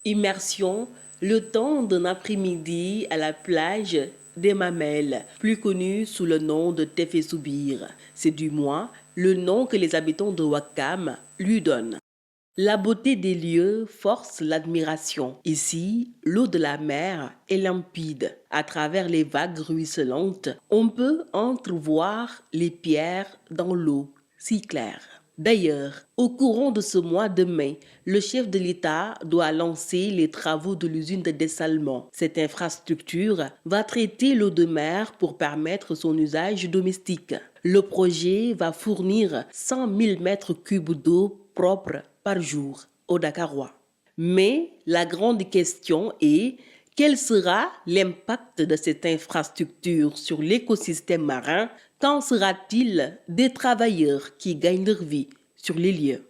Immersion, le temps d'un après-midi à la plage des Mamelles, plus connue sous le nom de Tefessoubir. C'est du moins le nom que les habitants de Ouakam lui donnent. La beauté des lieux force l'admiration. Ici, l'eau de la mer est limpide. À travers les vagues ruisselantes, on peut entrevoir les pierres dans l'eau, si claire. D'ailleurs, au courant de ce mois de mai, le chef de l'État doit lancer les travaux de l'usine de dessalement. Cette infrastructure va traiter l'eau de mer pour permettre son usage domestique. Le projet va fournir 100 000 mètres cubes d'eau propre par jour aux Dakarois. Mais la grande question est: quel sera l'impact de cette infrastructure sur l'écosystème marin? Qu'en sera-t-il des travailleurs qui gagnent leur vie sur les lieux?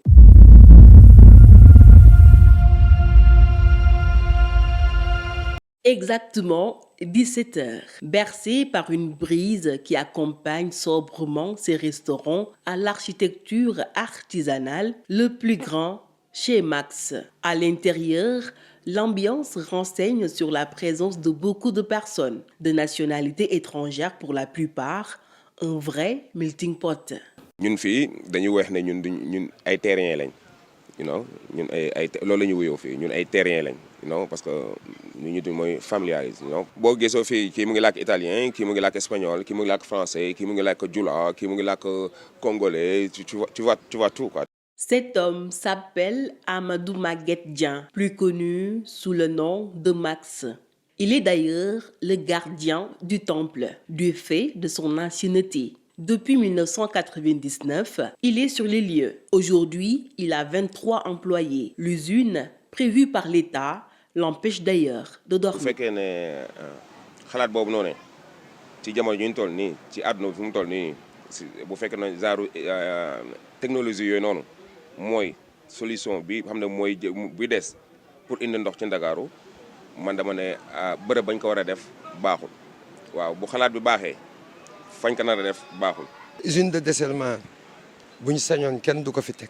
Exactement 17 heures. Bercé par une brise qui accompagne sobrement ces restaurants à l'architecture artisanale, le plus grand chez Max. À l'intérieur, l'ambiance renseigne sur la présence de beaucoup de personnes, de nationalités étrangères pour la plupart, un vrai melting pot. ñun fii dañuy wax ne ñun ay terriens lañ, ñun ay loolu la ñu wuyoo fii ñun ay terriens lañ, parce que ñu mooy familiarisé, boo gisoo fii kii mu ngi làkk italien, kii mu ngi làkk espagnol, kii mu ngi làkk français, kii mu ngi làkk jula, kii mu ngi làkk congolais, tu vois tout quoi. Cet homme s'appelle Amadou Maguette Dian, plus connu sous le nom de Max. Il est d'ailleurs le gardien du temple, du fait de son ancienneté. Depuis 1999, il est sur les lieux. Aujourd'hui, il a 23 employés. L'usine, prévue par l'État, l'empêche d'ailleurs de dormir. Bu fekkee ne xalaat boobu noonu ci jamono ñu toll nii ci àdduna bi fi mu toll nii bu fekkee ne genre technologie yooyu noonu mooy solution bi xam ne mooy bi des pour indi ndox ci Ndakaaru, man dama ne bërëb bañ ko war a def baaxul. waaw bu xalaat bi baaxee fañ ko nar a def baaxul. Usine de dessalement bu ñu sañoon kenn du ko fi teg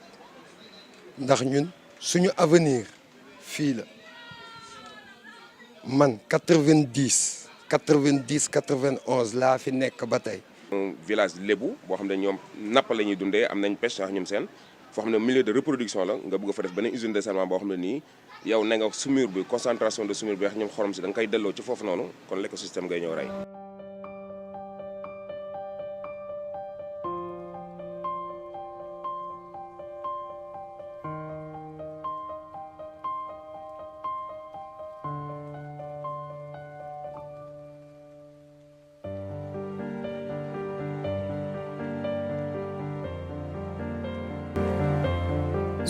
ndax ñun suñu avenir fii la. man 90 91 laa fi nekk ba tey. village lébu boo xam ne ñoom napp la ñuy dundee, am nañ pêche sax ñoom seen foo xam ne milieu de reproduction la, nga bëgg fa def beneen usine de dessalement boo xam ne nii yow na nga saumure bi concentration de saumure bi wax ñoom xorom si da nga koy delloo ci foofu noonu, kon l'écosystème ngay ñëw rey.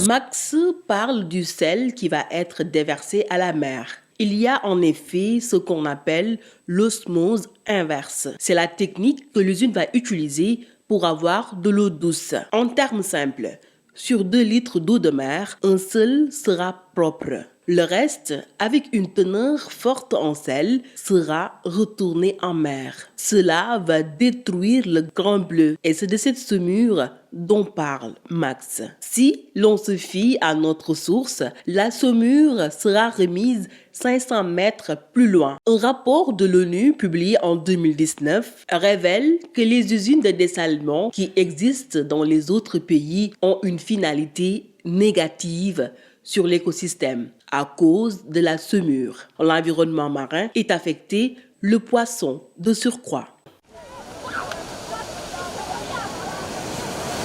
Max parle du sel qui va être déversé à la mer. Il y a en effet ce qu'on appelle l'osmose inverse. C'est la technique que l'usine va utiliser pour avoir de l'eau douce. En termes simples, sur 2 litres d'eau de mer, un seul sera propre. Le reste, avec une teneur forte en sel, sera retourné en mer. Cela va détruire le grand bleu et c'est de cette saumure dont parle Max. Si l'on se fie à notre source, la saumure sera remise 500 mètres plus loin. Un rapport de l'ONU publié en 2019 révèle que les usines de dessalement qui existent dans les autres pays ont une finalité négative sur l'écosystème à cause de la saumure. L'environnement marin est affecté, le poisson de surcroît.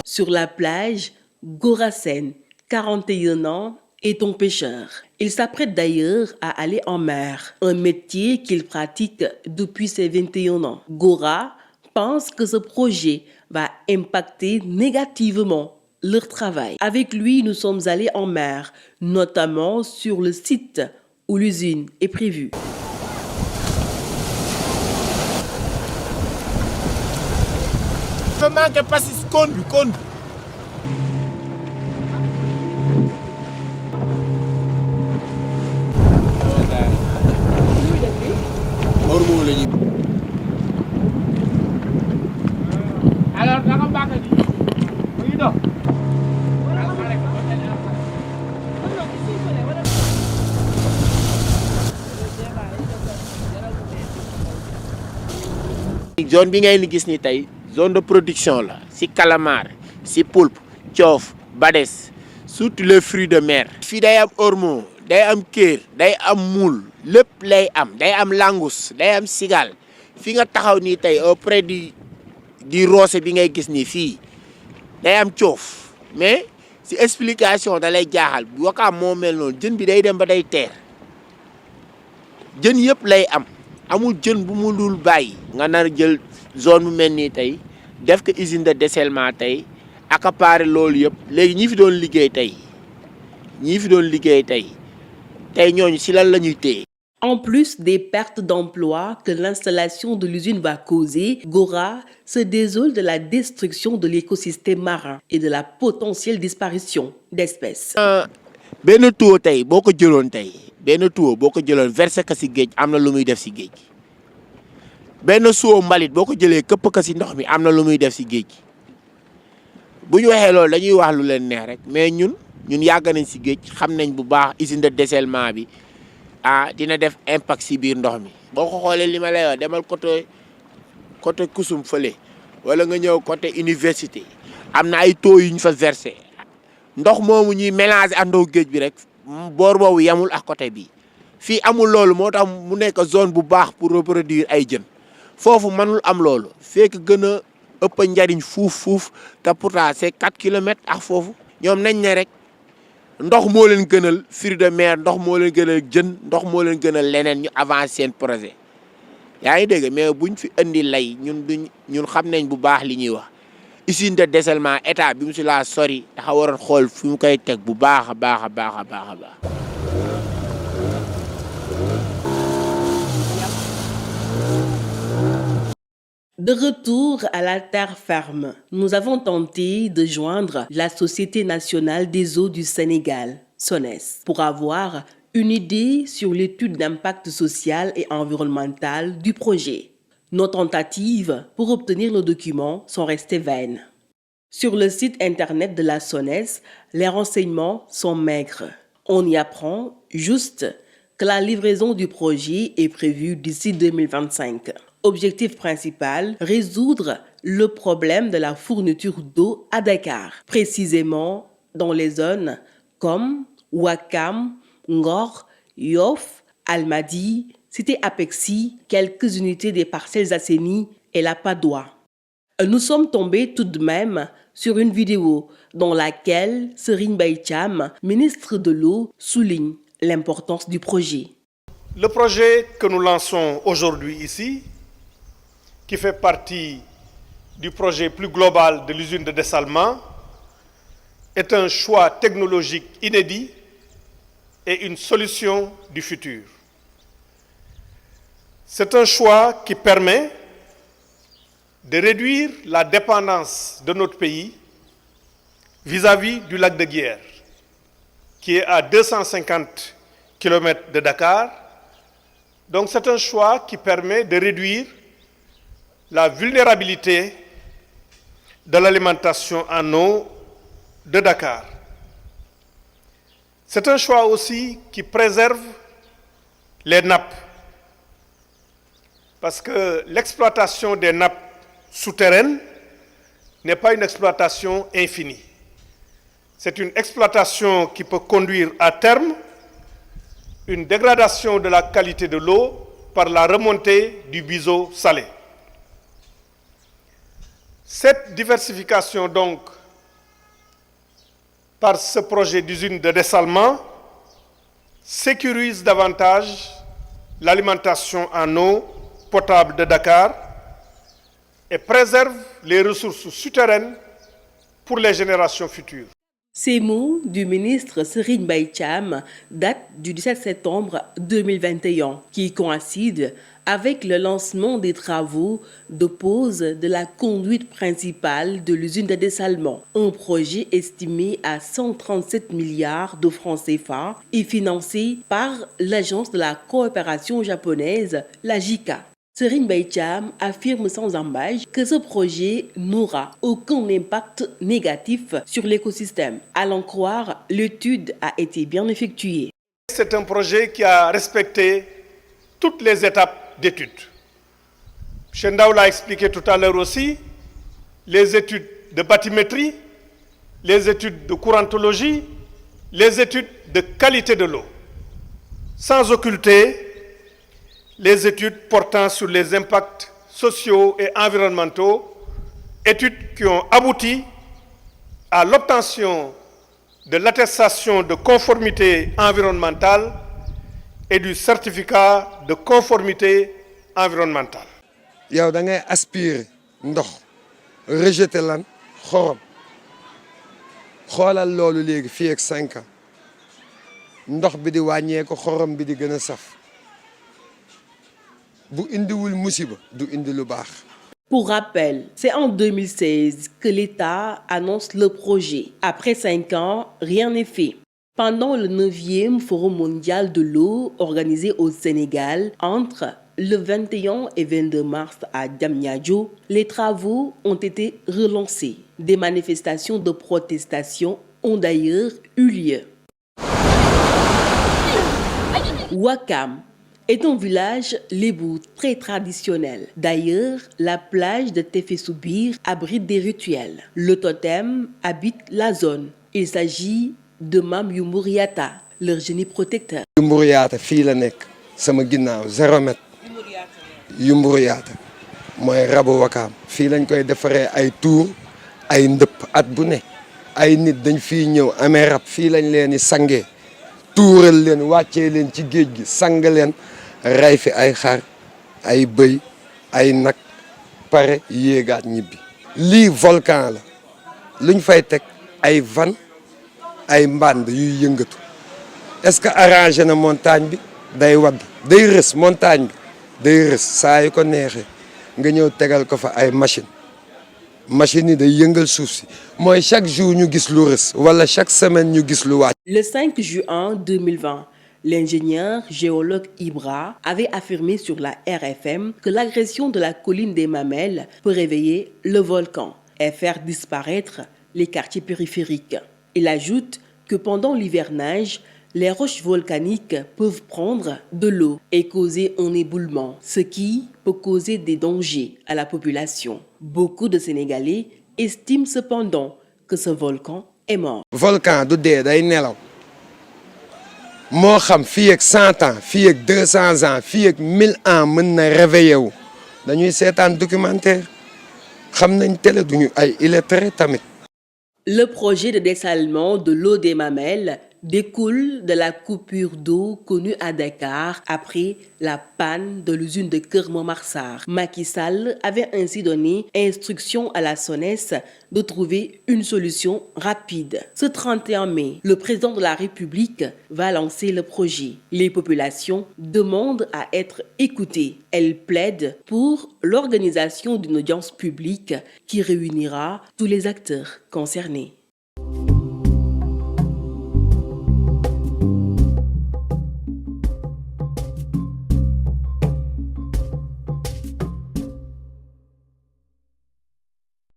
Sur la plage, Gorasen, 41 ans, est un pêcheur. Il s'apprête d'ailleurs à aller en mer, un métier qu'il pratique depuis ses 21 ans. Gora pense que ce projet va impacter négativement leur travail. Avec lui, nous sommes allés en mer, notamment sur le site où l'usine est prévue. Alors, da nga baax ni mu ngi dox. zone bi ngay ni gis ni tey zone de production la si calamar si poulpe coof bades surtout les fruits de mer. fii day am ormeau day am kéer day am moule lépp lay am day am langous day am cigale fi nga taxaw nii tey auprès du roose bi ngay gis nii fii day am coof mais si explication da lay jaaxal Wakaam moo mel noonu jën bi day dem ba day teer jën yëpp lay am amul jën bu mu dul bàyyi nga nar jël zone bu mel nii tey def ko usine de dessalement tey accaparer loolu yëpp léegi ñi fi doon liggéey tey ñooñu si lan la ñuy téye. En plus des pertes d'emplois que l'installation de l'usine va causer, Gora se désole de la destruction de l'écosystème marin et de la potentielle disparition d'espèces. benn tuyau tey boo ko jëloon versé ko si géej am na lu muy def si géej gi benn soo mbalit boo ko jëlee këpp ko si ndox mi am na lu muy def si géej gi bu ñu waxee loolu dañuy wax lu leen neex rek mais ñun yàgg nañ si géej xam nañ bu baax usine de dessalement bi dina def impact si biir ndox mi. boo ko xoolee li ma lay wax demal côté Kusum fële wala nga ñëw côté université am na ay taux yu ñu fa versé ndox moomu ñuy mélanger ak ndox géej bi rek boor boobu yamul ak côté bi fii amul loolu moo tax mu nekk zone bu baax pour reproduire ay jën foofu mënul am loolu fekk gën a ëpp njariñ fuuf te pourtant c'est 4 kilomètres ak foofu ñoom nañ ne rek ndox moo leen gënal fruits de mer ndox moo leen gënal jën ndox moo leen gënal leneen ñu avancer seen projet yaa ngi dégg mais buñ fi indi lay ñun xam nañ bu baax li ñuy wax usine de dessalement état bi mu si laa sori dafa waroon xool fu mu koy teg bu baax a baax. De retour à la terre ferme, nous avons tenté de joindre la Société nationale des eaux du Sénégal, SONES, pour avoir une idée sur l'étude d'impact social et environnemental du projet. Nos tentatives pour obtenir nos documents sont restées vaines. Sur le site internet de la SONES, les renseignements sont maigres. On y apprend juste que la livraison du projet est prévue d'ici 2025. Objectif principal, résoudre le problème de la fourniture d'eau à Dakar, précisément dans les zones comme Wakaam, Ngor, Yoff, Almadies, Cité Apexi, quelques unités des Parcelles Assainies et la Padoue. Nous sommes tombés tout de même sur une vidéo dans laquelle Serigne Mbaye Thiam, ministre de l'eau, souligne l'importance du projet. Le projet que nous lançons aujourd'hui ici, qui fait partie du projet plus global de l'usine de dessalement, est un choix technologique inédit et une solution du futur. C'est un choix qui permet de réduire la dépendance de notre pays vis-à-vis du lac de Guiers, qui est à 250 km de Dakar. Donc c'est un choix qui permet de réduire la vulnérabilité de l'alimentation en eau de Dakar. C'est un choix aussi qui préserve les nappes, parce que l'exploitation des nappes souterraines n'est pas une exploitation infinie. C'est une exploitation qui peut conduire à terme une dégradation de la qualité de l'eau par la remontée du biseau salé. Cette diversification donc par ce projet d'usine de dessalement sécurise davantage l'alimentation en eau potable de Dakar et préserve les ressources souterraines pour les générations futures. Ces mots du ministre Serigne Mbaye Thiam datent du 17 septembre 2021, qui coïncide avec le lancement des travaux de pose de la conduite principale de l'usine de dessalement, un projet estimé à 137 milliards de francs CFA et financé par l'agence de la coopération japonaise, la JICA. Serigne Mbaye Thiam affirme sans ambages que ce projet n'aura aucun impact négatif sur l'écosystème. À l'en croire, l'étude a été bien effectuée. C'est un projet qui a respecté toutes les étapes d'étude. Chendaou l'a expliqué tout à l'heure aussi, les études de bathymétrie, les études de courantologie, les études de qualité de l'eau, sans occulter les études portant sur les impacts sociaux et environnementaux, études qui ont abouti à l'obtention de l'attestation de conformité environnementale et du certificat de conformité environnementale. yow da ngay aspirer ndox rejeter lan xorom xoolal loolu léegi fii ak 5 ans ndox bi di wàññeeku xorom bi di gën a saf bu indiwul musiba du indi lu baax. Pour rappel, c'est en 2016 que l'État annonce le projet. Après 5 ans, rien n'est fait. Pendant le 9e Forum mondial de l'eau organisé au Sénégal entre le 21 et 22 mars à Diamniadio, les travaux ont été relancés. Des manifestations de protestation ont d'ailleurs eu lieu. Ouakam est un village lébou très traditionnel. D'ailleurs, la plage de Tefessoubir abrite des rituels. Le totem habite la zone. Il s'agit de Mam Yumburiata, leur génie protecteur. Yumburiata fii la nekk sama ginnaaw 0 mètre. Yumburiata mooy rabu Wakaam fii lañ koy defaree ay tuur ay ndëpp at bu ne ay nit dañ fii ñëw amee rab fii lañ leen di sangee tuural leen wàccee leen ci géej gi sang leen rey fi ay xar ay bëy ay nag pare yéegaat ñibbi. lii volcan la luñ fay teg ay van ay mbànd yuy yëngatu est-ce que arrangé na montagne bi day wadd day rës montagne bi day rës saa yu ko neexee nga ñëw tegal ko fa ay machine yi day yëngal suuf si mooy chaque jour ñu gis lu rës wala chaque semaine ñu gis lu wàcc. Le 5 juin 2020, l'ingénieur géologue Ibra avait affirmé sur la RFM que l'agression de la colline des Mamelles peut réveiller le volcan et faire disparaître les quartiers périphériques. Il ajoute que pendant l'hivernage, les roches volcaniques peuvent prendre de l'eau et causer un éboulement, ce qui peut causer des dangers à la population. Beaucoup de Sénégalais estiment cependant que ce volcan est mort. Volcan du dee day nelaw moo xam fii ak 100 ans fii ak 200 ans fii ak 1000 ans mën na réveillé wu dañuy seetaan documentaire xam nañ télé duñu ay illettré tamit. Le projet de dessalement de l'eau des Mamelles découle de la coupure d'eau connue à Dakar après la panne de l'usine de Keur Momar-Sarr. Macky Sall avait ainsi donné instruction à la SONES de trouver une solution rapide. Ce 31 mai, le président de la République va lancer le projet. Les populations demandent à être écoutées. Elles plaident pour l'organisation d'une audience publique qui réunira tous les acteurs concernés.